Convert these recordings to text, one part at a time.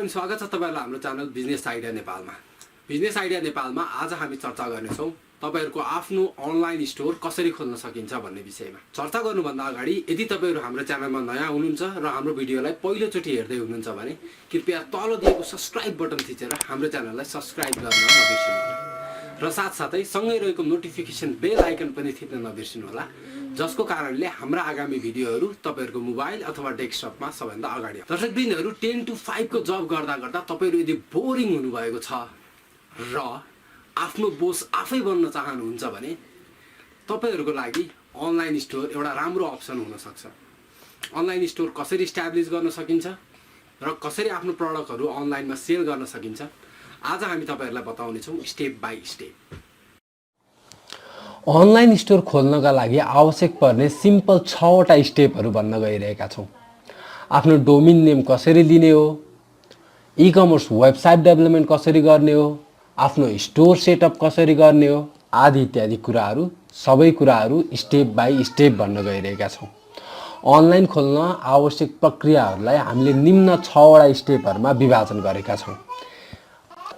अनि स्वागत छ तपाईहरुलाई हाम्रो च्यानल बिजनेस आइडिया नेपालमा। बिजनेस आइडिया नेपालमा आज हामी चर्चा गर्ने छौं तपाईहरुको आफ्नो अनलाइन स्टोर कसरी खोल्न सकिन्छ भन्ने विषयमा। चर्चा गर्नुभन्दा अगाडि यदि तपाईहरु हाम्रो च्यानलमा नयाँ हुनुहुन्छ र हाम्रो भिडियोलाई पहिलो चोटी हेर्दै हुनुहुन्छ भने कृपया तल दिएको सब्स्क्राइब बटन थिचेर हाम्रो च्यानललाई सब्स्क्राइब गर्न नबिर्सनुहोला र साथसाथै सँगै रहेको नोटिफिकेसन बेल आइकन पनि थिच्न नबिर्सनुहोला, जसको कारणले हाम्रा आगामी भिडियोहरू तपाईहरुको मोबाइल अथवा डेस्कटपमा सबैभन्दा अगाडि आउँछ। दर्शकवृन्दहरू 10 to 5 को जब गर्दा गर्दा तपाईहरु यदि बोरिङ हुनुभएको छ र आफ्नो बोस आफै बन्न चाहनुहुन्छ भने तपाईहरुको लागि अनलाइन स्टोर एउटा राम्रो अप्सन हुन सक्छ। अनलाइन स्टोर कसरी इस्टाब्लिश गर्न सकिन्छ र कसरी आफ्नो प्रोडक्टहरु अनलाइनमा सेल गर्न सकिन्छ आज हामी तपाईहरुलाई बताउने छौं step by step. Online store खोल्नका लागि आवश्यक पर्ने सिम्पल 6 वटा स्टेपहरु भन्न गइरहेका छौं। आफ्नो डोमेन नेम कसरी लिने हो, ई-कमर्स वेबसाइट डेभलपमेन्ट कसरी गर्ने हो, आफ्नो स्टोर सेटअप कसरी गर्ने हो आदि इत्यादि कुराहरु सबै कुराहरु स्टेप बाइ स्टेप भन्न गइरहेका छौं। अनलाइन खोल्न आवश्यक प्रक्रियाहरुलाई हामीले निम्न 6 वटा स्टेपहरुमा विभाजन गरेका छौं।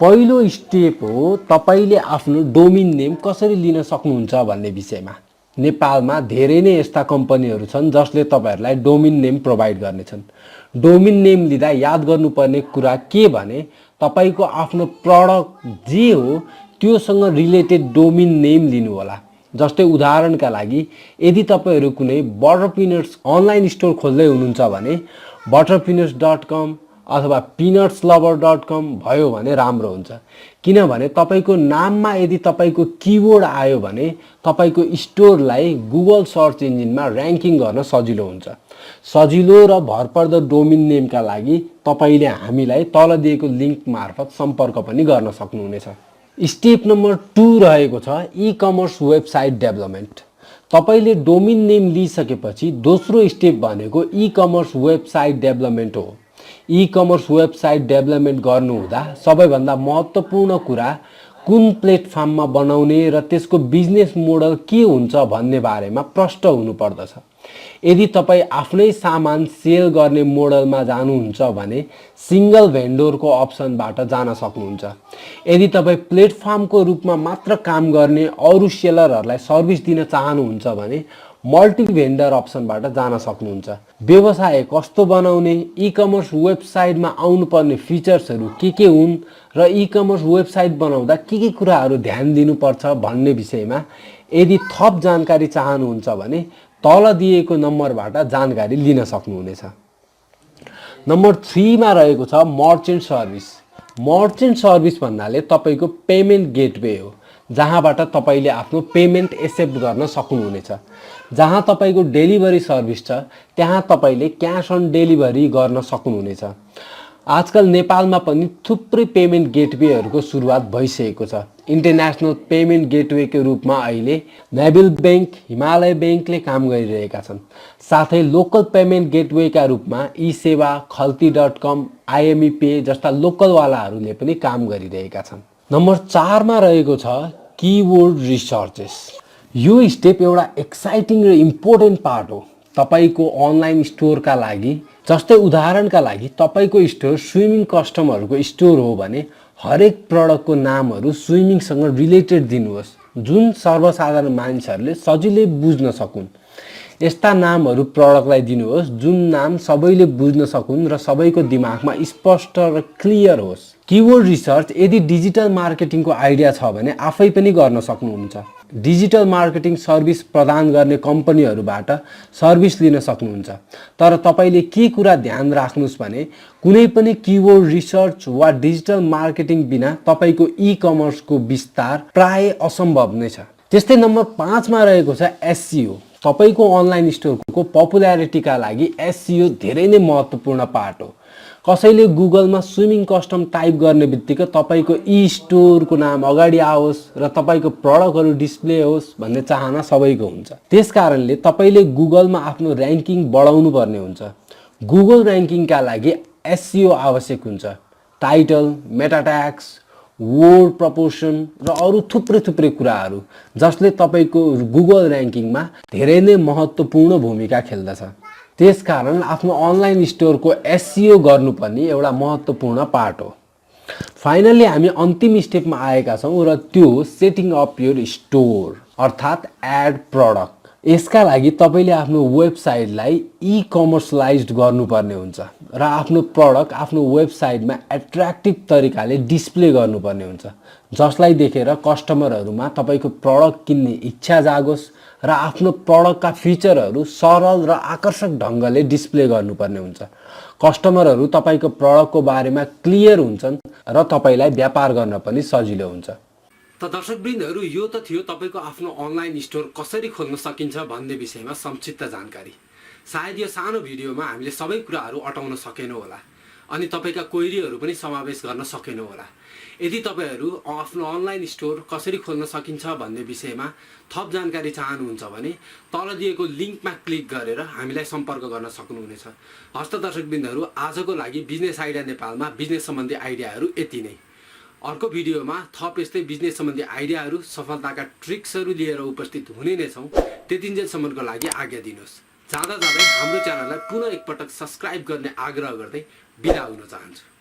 पहिलो स्टेप हो तपाईले आफ्नो डोमेन नेम कसरी लिन सक्नुहुन्छ भन्ने विषयमा। नेपालमा धेरै नै यस्ता कम्पनीहरु छन् जसले तपाईहरुलाई डोमेन नेम प्रोवाइड गर्नेछन्। डोमेन नेम लिँदा याद गर्नुपर्ने कुरा के भने तपाईको आफ्नो प्रोडक्ट जे हो त्योसँग रिलेटेड डोमेन नेम लिनु होला। जस्तै उदाहरणका लागि यदि तपाईहरु कुनै बटरपिनट्स अनलाइन स्टोर खोल्दै हुनुहुन्छ भने butterpeanuts.com अथवा peanutslover.com भयो भने राम्रो हुन्छ। किनभने तपाईको नाममा यदि तपाईको किवर्ड आयो भने तपाईको स्टोरलाई गुगल सर्च इन्जिनमा र्याङ्किङ गर्न सजिलो हुन्छ। सजिलो र भरपर्दो डोमेन नेमका लागि तपाईले हामीलाई तल दिएको लिंक मार्फत सम्पर्क पनि गर्न सक्नुहुनेछ। स्टेप नम्बर 2 रहेको छ ई-कमर्स वेबसाइट डेभलपमेन्ट। तपाईले डोमेन नेम लिइसकेपछि दोस्रो स्टेप भनेको ई-कमर्स वेबसाइट डेभलपमेन्ट हो। ई-कमर्स वेबसाइट डेभलपमेन्ट गर्नुहुँदा सबैभन्दा महत्त्वपूर्ण कुरा कुन प्लेटफर्ममा बनाउने र त्यसको बिजनेस मोडल के हुन्छ भन्ने बारेमा प्रष्ट हुनुपर्दछ। यदि तपाई आफ्नै सामान सेल गर्ने मोडलमा जानुहुन्छ भने सिंगल भेन्डरको अप्सनबाट जान सक्नुहुन्छ। यदि तपाई प्लेटफर्मको रूपमा मात्र काम गर्ने अरु सेलरहरुलाई सर्भिस दिन चाहनुहुन्छ भने मल्टी भेन्डर अप्सनबाट जान सक्नुहुन्छ। व्यवसाय कस्तो बनाउने, ई-कमर्स वेबसाइटमा आउनुपर्ने फिचर्सहरु के हुन् र ई-कमर्स वेबसाइट बनाउँदा के कुराहरु ध्यान दिनुपर्छ भन्ने विषयमा यदि थप जानकारी चाहनुहुन्छ भने तल दिएको नम्बरबाट जानकारी लिन सक्नुहुनेछ। नम्बर 3 मा रहेको छ मर्चेन्ट सर्भिस। मर्चेन्ट सर्भिस भन्नाले तपाईको पेमेन्ट गेटवे हो, जहाँबाट तपाईले आफ्नो पेमेन्ट एक्सेप्ट गर्न सक्नुहुनेछ। जहाँ तपाईको डेलिभरी सर्भिस छ त्यहाँ तपाईले क्याश अन डेलिभरी गर्न सक्नुहुनेछ। आजकल नेपालमा पनि थुप्रै पेमेन्ट गेटवेहरुको सुरुवात भइसकेको छ। इन्टरनेशनल पेमेन्ट गेटवेको रूपमा अहिले नेभल बैंक, हिमालय बैंकले काम गरिरहेका छन्। साथै लोकल पेमेन्ट गेटवेका रूपमा ई-सेवा, खल्ती.com, IME पे जस्ता लोकल वालाहरूले पनि काम गरिरहेका छन्। नम्बर 4 मा रहेको छ कीवर्ड रिसर्चेस। यो स्टेप एउटा एक्साइटिङ र इम्पोर्टेन्ट पार्ट हो तपाईको अनलाइन स्टोरका लागि। जस्तै उदाहरणका लागि तपाईको स्टोर स्विमिङ कस्टमहरुको स्टोर हो भने हरेक प्रोडक्टको नामहरु स्विमिङसँग रिलेटेड दिनुहोस्, जुन सर्वसाधारण मानिसहरुले सजिलै बुझ्न सकुन्। यस्ता नामहरु प्रोडक्टलाई दिनुहोस् जुन नाम सबैले बुझ्न सकुन् र सबैको दिमागमा स्पष्ट र क्लियर होस्। कीवर्ड रिसर्च यदि डिजिटल मार्केटिङको आइडिया छ भने आफै पनि गर्न सक्नुहुन्छ। डिजिटल मार्केटिङ सर्भिस प्रदान गर्ने कम्पनीहरुबाट सर्भिस लिन सक्नुहुन्छ। तर तपाईले के कुरा ध्यान राख्नुस् भने कुनै पनि कीवर्ड रिसर्च वा डिजिटल मार्केटिङ बिना तपाईको ई-कमर्सको विस्तार प्राय असम्भव नै छ। त्यस्तै नम्बर 5 मा रहेको छ SEO। तपाईको अनलाइन स्टोरको पपुल्यारिटीका लागि SEO धेरै नै महत्त्वपूर्ण पार्ट हो। कसैले गुगलमा स्विमिङ कस्टम टाइप गर्ने बित्तिकै तपाईको ई-स्टोरको नाम अगाडि आओस् र तपाईको प्रोडक्टहरु डिस्प्ले होस् भन्ने चाहना सबैको हुन्छ। त्यसकारणले तपाईले गुगलमा आफ्नो र्याङ्किङ बढाउनु पर्ने हुन्छ। गुगल र्याङ्किङका लागि SEO आवश्यक हुन्छ। टाइटल, मेटा ट्याग्स, वर्ड प्रपोर्सन र अरु थुप्रै कुराहरु जसले तपाईको गुगल र्याङ्किङमा धेरै नै महत्त्वपूर्ण भूमिका खेल्दछ। त्यसकारण आफ्नो अनलाइन स्टोरको एसइओ गर्नु पनि एउटा महत्त्वपूर्ण पार्ट हो। फाइनली हामी अन्तिम स्टेपमा आएका छौँ र त्यो सेटिङ अप योर स्टोर अर्थात् एड प्रडक्ट। यसका लागि तपाईँले आफ्नो वेबसाइटलाई ई-कमर्सलाइज गर्नुपर्ने हुन्छ र आफ्नो प्रडक्ट आफ्नो वेबसाइटमा एट्र्याक्टिभ तरिकाले डिस्प्ले गर्नुपर्ने हुन्छ, जसलाई देखेर कस्टमरहरूमा तपाईँको प्रडक्ट किन्ने इच्छा जागोस् र आफ्नो प्रडक्टका फिचरहरू सरल र आकर्षक ढङ्गले डिस्प्ले गर्नुपर्ने हुन्छ। कस्टमरहरू तपाईँको प्रडक्टको बारेमा क्लियर हुन्छन् र तपाईँलाई व्यापार गर्न पनि सजिलो हुन्छ। त दर्शकवृन्दहरू, यो त थियो तपाईँको आफ्नो अनलाइन स्टोर कसरी खोल्न सकिन्छ भन्ने विषयमा संक्षिप्त जानकारी। सायद यो सानो भिडियोमा हामीले सबै कुराहरू अटाउन सकेनौँ होला अनि तपाईँका क्वेरीहरू पनि समावेश गर्न सकेनौँ होला। यदि तपाईँहरू आफ्नो अनलाइन स्टोर कसरी खोल्न सकिन्छ भन्ने विषयमा थप जानकारी चाहनुहुन्छ भने तल दिएको लिङ्कमा क्लिक गरेर हामीलाई सम्पर्क गर्न सक्नुहुनेछ। हस्त दर्शकवृन्दहरू, आजको लागि बिजनेस आइडिया नेपालमा बिजनेस सम्बन्धी आइडियाहरू यति नै। अर्को भिडियोमा थप यस्तै बिजनेस सम्बन्धी आइडियाहरू, सफलताका ट्रिक्सहरू लिएर उपस्थित हुने नै छौँ। त्यतिन्जेलसम्मको लागि आज्ञा दिनुहोस्। जाँदा जाँदै हाम्रो च्यानललाई पुनः एकपटक सब्स्क्राइब गर्ने आग्रह गर्दै बिदा हुन चाहन्छु।